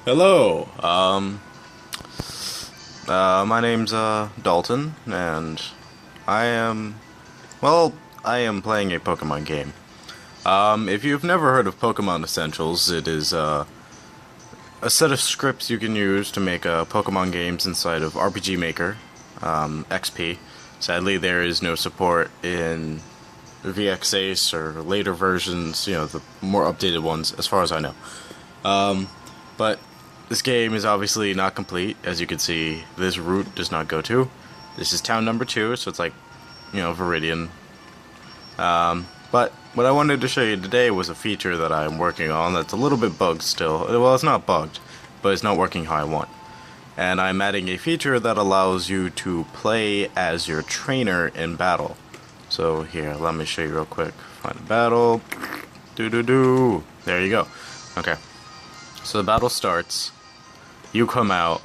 Hello. My name's Dalton, and I am, I am playing a Pokemon game. If you've never heard of Pokemon Essentials, it is a set of scripts you can use to make Pokemon games inside of RPG Maker, XP. Sadly, there is no support in VX Ace or later versions, the more updated ones, as far as I know. But this game is obviously not complete. As you can see, this route does not go to. This is town number 2, so it's like, Viridian. But what I wanted to show you today was a feature that I'm working on that's a little bit bugged still. Well, it's not bugged, but it's not working how I want. And I'm adding a feature that allows you to play as your trainer in battle. So here, let me show you real quick. Find a battle. There you go. Okay. So the battle starts. You come out.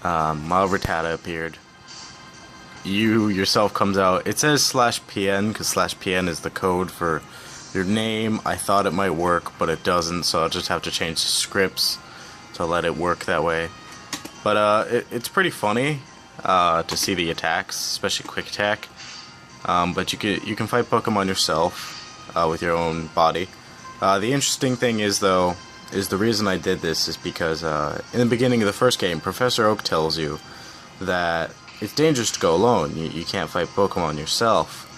Mild Rattata appeared. You yourself comes out. It says /PN because /PN is the code for your name. I thought it might work, but it doesn't, so I'll just have to change the scripts to let it work that way. But it's pretty funny to see the attacks, especially quick attack. But you can fight Pokemon yourself with your own body. The interesting thing is though, the reason I did this is because in the beginning of the first game, Professor Oak tells you that it's dangerous to go alone. You can't fight Pokemon yourself.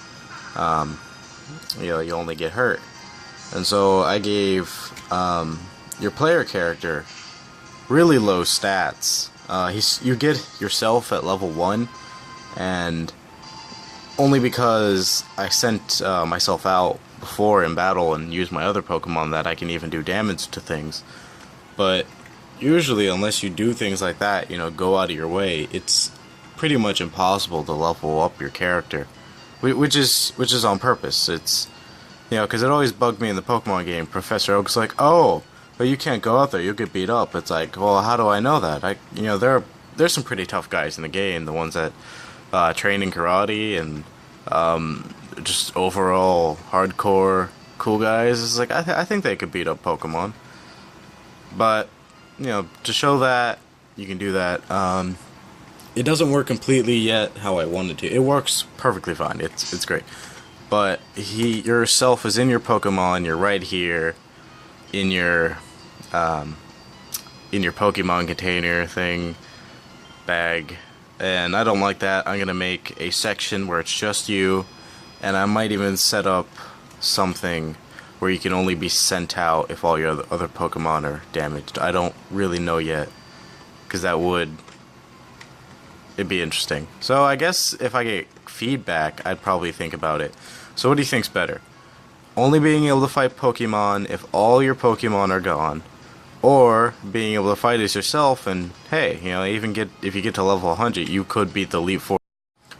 You only get hurt. And so I gave your player character really low stats. You get yourself at level 1, and only because I sent myself out before in battle and used my other Pokemon that I can even do damage to things. But usually, unless you do things like that, go out of your way, it's pretty much impossible to level up your character, which is on purpose. It's because it always bugged me in the Pokemon game. Professor Oak's like, oh, but you can't go out there, you'll get beat up. It's like, well, how do I know that? There's some pretty tough guys in the game, the ones that train in karate and just overall hardcore cool guys. It's like I think they could beat up Pokemon. But to show that you can do that, it doesn't work completely yet how I wanted to. It works perfectly fine. It's great. But yourself is in your Pokemon. You're right here in your Pokemon container thing bag. And I don't like that. I'm gonna make a section where it's just you, and I might even set up something where you can only be sent out if all your other Pokemon are damaged. I don't really know yet, because it'd be interesting. So I guess if I get feedback, I'd probably think about it. So what do you think's better? Only being able to fight Pokemon if all your Pokemon are gone, or being able to fight as yourself and, hey, if you get to level 100, you could beat the Elite Four.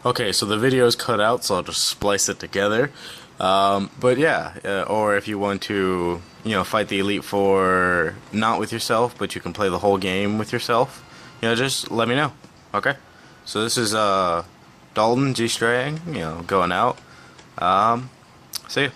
Okay, so the video's cut out, so I'll just splice it together. But yeah, or if you want to, fight the Elite Four not with yourself, but you can play the whole game with yourself, just let me know. Okay? So this is Dalton G. Strang, going out. See ya.